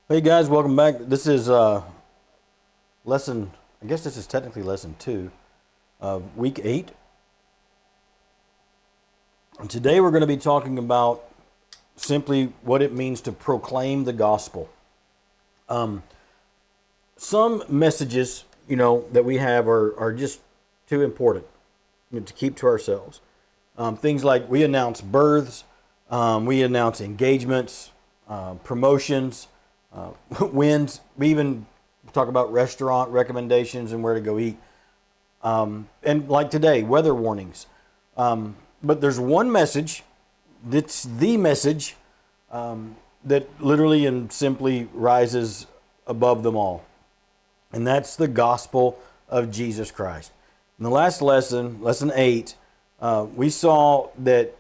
Hey guys, welcome back. This is lesson, I guess this is technically lesson 2 of week 8. And today we're going to be talking about simply what it means to proclaim the gospel. Some messages, that we have are just too important to keep to ourselves. Things like we announce births, we announce engagements, promotions, wins. We even talk about restaurant recommendations and where to go eat. And like today, weather warnings. But there's one message that's the message that literally and simply rises above them all. And that's the gospel of Jesus Christ. In the last lesson, lesson 8, we saw that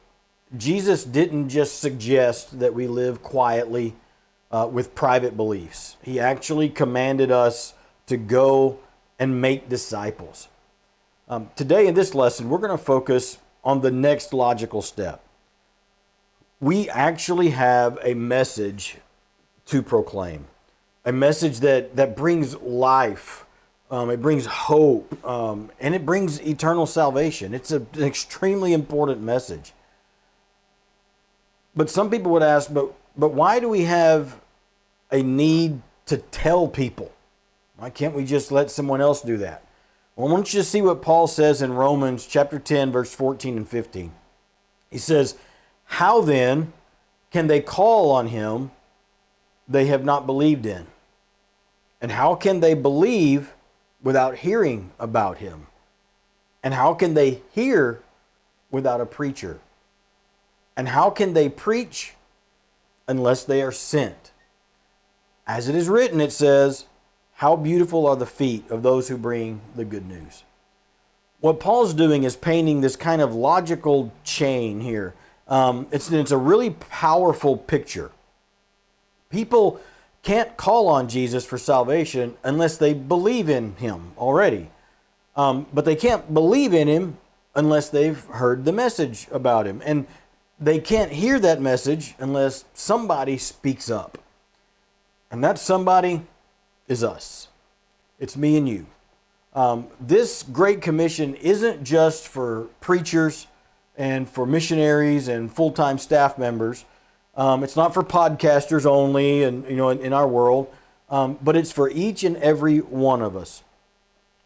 Jesus didn't just suggest that we live quietly with private beliefs. He actually commanded us to go and make disciples. Today in this lesson, we're going to focus on the next logical step. We actually have a message to proclaim, a message that brings life, it brings hope, and it brings eternal salvation. It's an extremely important message. But some people would ask, but why do we have a need to tell people? Why can't we just let someone else do that? Well, I want you to see what Paul says in Romans chapter 10, verse 14 and 15. He says, "How then can they call on him they have not believed in? And how can they believe without hearing about him? And how can they hear without a preacher? And how can they preach unless they are sent? As it is written," it says, "how beautiful are the feet of those who bring the good news." What Paul's doing is painting this kind of logical chain here. It's a really powerful picture. People can't call on Jesus for salvation unless they believe in him already. But they can't believe in him unless they've heard the message about him. And they can't hear that message unless somebody speaks up. And that somebody is us. It's me and you. This Great Commission isn't just for preachers and for missionaries and full-time staff members. It's not for podcasters only and in our world, but it's for each and every one of us.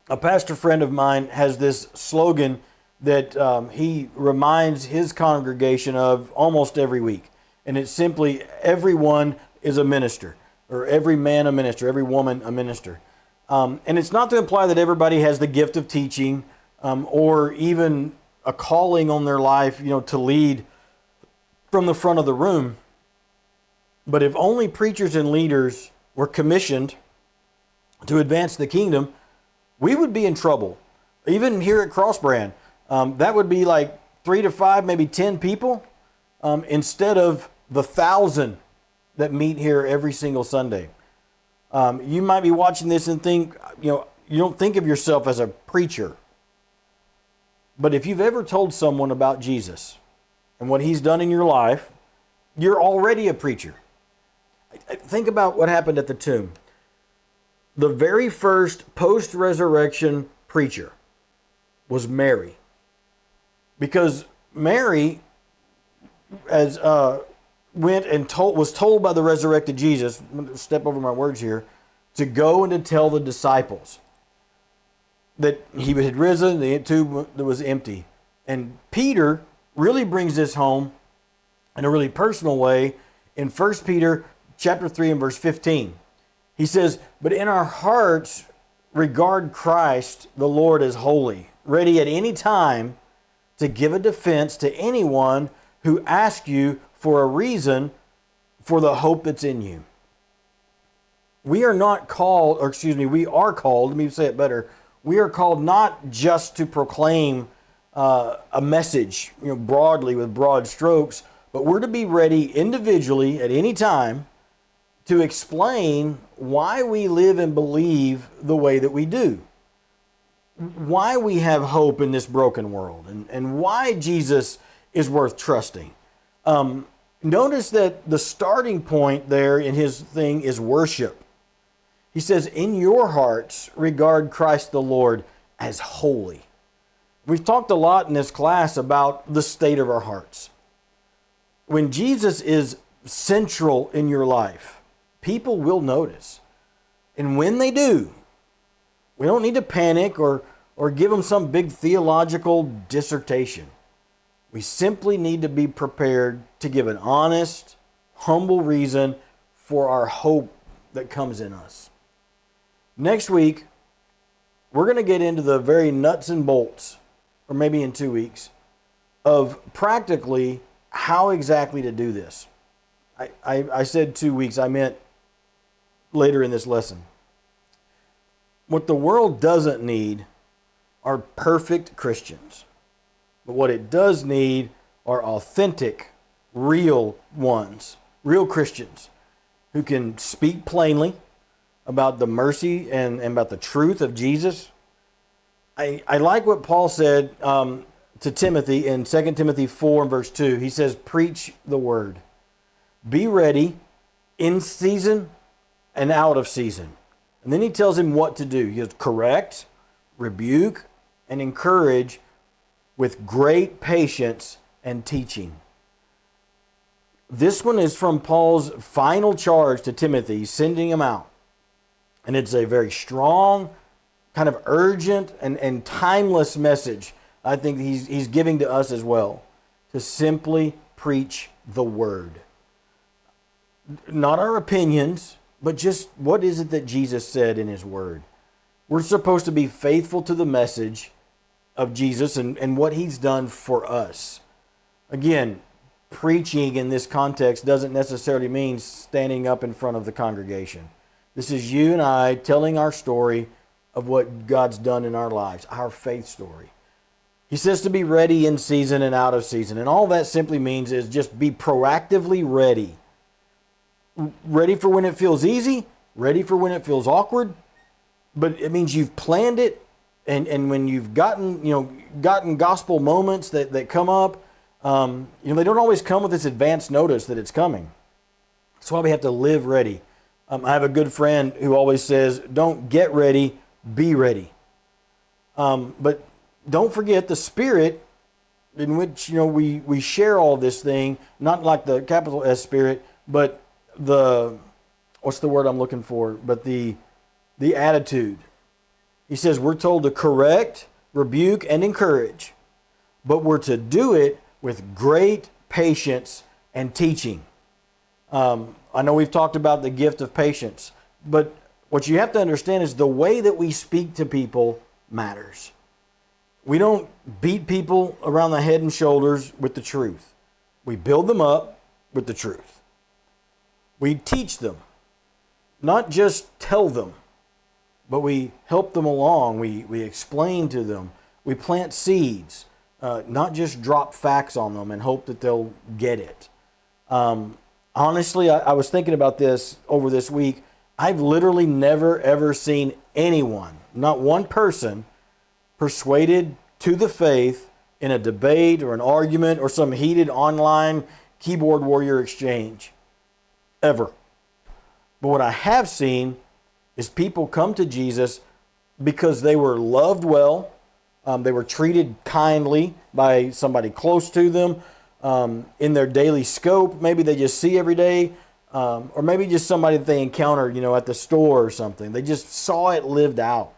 A pastor friend of mine has this slogan that he reminds his congregation of almost every week. And it's simply, everyone is a minister, or every man a minister, every woman a minister. And it's not to imply that everybody has the gift of teaching or even a calling on their life, to lead from the front of the room. But if only preachers and leaders were commissioned to advance the kingdom, we would be in trouble. Even here at Crossbrand, that would be like 3 to 5, maybe 10 people, instead of the 1,000 that meet here every single Sunday. You might be watching this and think, you don't think of yourself as a preacher. But if you've ever told someone about Jesus and what he's done in your life, you're already a preacher. Think about what happened at the tomb. The very first post-resurrection preacher was Mary. Because Mary, as went and was told by the resurrected Jesus, I'm going to step over my words here, to go and to tell the disciples that he had risen, the tomb was empty. And Peter really brings this home in a really personal way in 1 Peter chapter 3 and verse 15. He says, "But in our hearts regard Christ the Lord as holy, ready at any time to give a defense to anyone who asks you for a reason for the hope that's in you." We are not called, we are called, let me say it better, we are called not just to proclaim a message, broadly with broad strokes, but we're to be ready individually at any time to explain why we live and believe the way that we do, why we have hope in this broken world, and why Jesus is worth trusting. Notice that the starting point there in his thing is worship. He says, in your hearts, regard Christ the Lord as holy. We've talked a lot in this class about the state of our hearts. When Jesus is central in your life, people will notice. And when they do, we don't need to panic or give them some big theological dissertation. We simply need to be prepared to give an honest, humble reason for our hope that comes in us. Next week, we're going to get into the very nuts and bolts, or maybe in 2 weeks, of practically how exactly to do this. I said 2 weeks, I meant later in this lesson. What the world doesn't need are perfect Christians. But what it does need are authentic, real ones, real Christians who can speak plainly about the mercy and about the truth of Jesus. I like what Paul said to Timothy in 2 Timothy 4 and verse 2. He says, preach the word. Be ready in season and out of season. And then he tells him what to do. He goes, correct, rebuke, and encourage with great patience and teaching. This one is from Paul's final charge to Timothy, sending him out. And it's a very strong, kind of urgent and timeless message I think he's giving to us as well. To simply preach the word. Not our opinions, but just what is it that Jesus said in his word. We're supposed to be faithful to the message of Jesus and what he's done for us. Again, preaching in this context doesn't necessarily mean standing up in front of the congregation. This is you and I telling our story of what God's done in our lives, our faith story. He says to be ready in season and out of season. And all that simply means is just be proactively ready. Ready for when it feels easy, ready for when it feels awkward. But it means you've planned it. And when you've gotten gospel moments that come up, they don't always come with this advance notice that it's coming. That's why we have to live ready. I have a good friend who always says, don't get ready, be ready. But don't forget the spirit in which we share all this thing, not like the capital S spirit, but what's the word I'm looking for? But the attitude. He says we're told to correct, rebuke, and encourage, but we're to do it with great patience and teaching. I know we've talked about the gift of patience, but what you have to understand is the way that we speak to people matters. We don't beat people around the head and shoulders with the truth. We build them up with the truth. We teach them, not just tell them, but we help them along. We explain to them. We plant seeds, not just drop facts on them and hope that they'll get it. Honestly, I was thinking about this over this week. I've literally never, ever seen anyone, not one person, persuaded to the faith in a debate or an argument or some heated online keyboard warrior exchange. Ever. But what I have seen is people come to Jesus because they were loved well, they were treated kindly by somebody close to them, in their daily scope. Maybe they just see every day, or maybe just somebody that they encountered, at the store or something. They just saw it lived out.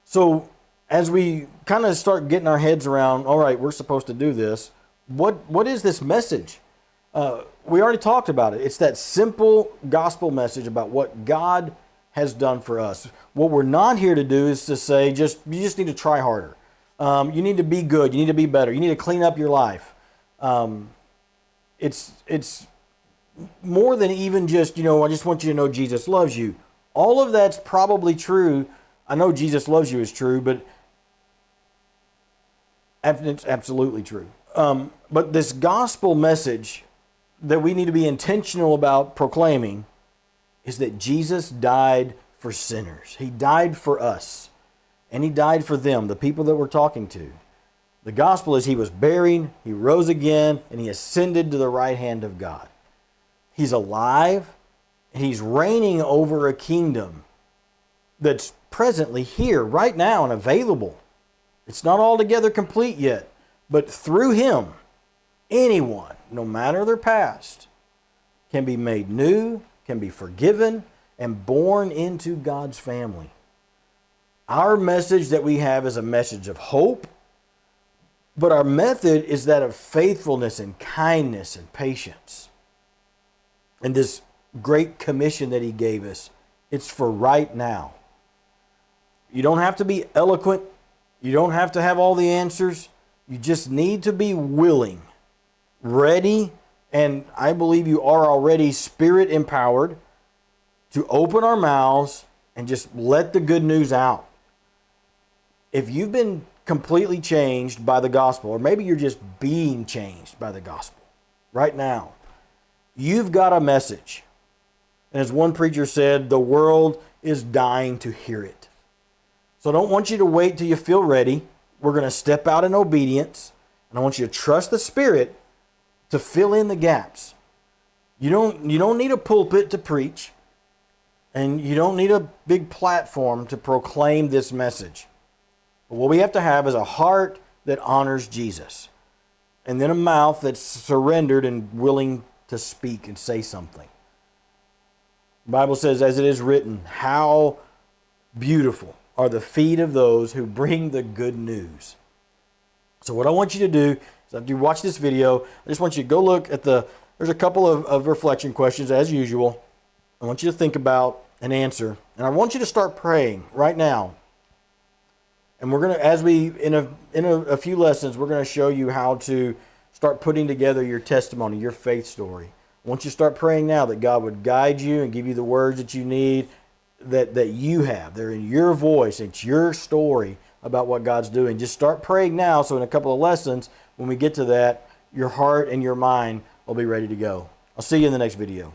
So as we kind of start getting our heads around, all right, we're supposed to do this. What is this message? We already talked about it. It's that simple gospel message about what God has done for us. What we're not here to do is to say, you just need to try harder. You need to be good. You need to be better. You need to clean up your life. It's more than even just, I just want you to know Jesus loves you. All of that's probably true. I know Jesus loves you is true, but it's absolutely true. But this gospel message that we need to be intentional about proclaiming is that Jesus died for sinners. He died for us. And he died for them, the people that we're talking to. The gospel is he was buried, he rose again, and he ascended to the right hand of God. He's alive, and he's reigning over a kingdom that's presently here, right now, and available. It's not altogether complete yet, but through him, anyone, no matter their past, can be made new, can be forgiven, and born into God's family. Our message that we have is a message of hope, but our method is that of faithfulness and kindness and patience. And this great commission that he gave us, it's for right now. You don't have to be eloquent. You don't have to have all the answers. You just need to be willing, ready, and I believe you are already spirit empowered to open our mouths and just let the good news out. If you've been completely changed by the gospel, or maybe you're just being changed by the gospel right now, you've got a message. And as one preacher said, the world is dying to hear it. So I don't want you to wait till you feel ready. We're going to step out in obedience, and I want you to trust the Spirit to fill in the gaps. You don't need a pulpit to preach, and you don't need a big platform to proclaim this message. But what we have to have is a heart that honors Jesus, and then a mouth that's surrendered and willing to speak and say something. The Bible says, as it is written, how beautiful are the feet of those who bring the good news. So what I want you to do is, after you watch this video, I just want you to go look at there's a couple of reflection questions as usual. I want you to think about and answer. And I want you to start praying right now. And we're going to, as we, in a few lessons, we're going to show you how to start putting together your testimony, your faith story. I want you to start praying now that God would guide you and give you the words that you need, that you have. They're in your voice. It's your story about what God's doing. Just start praying now, so in a couple of lessons, when we get to that, your heart and your mind will be ready to go. I'll see you in the next video.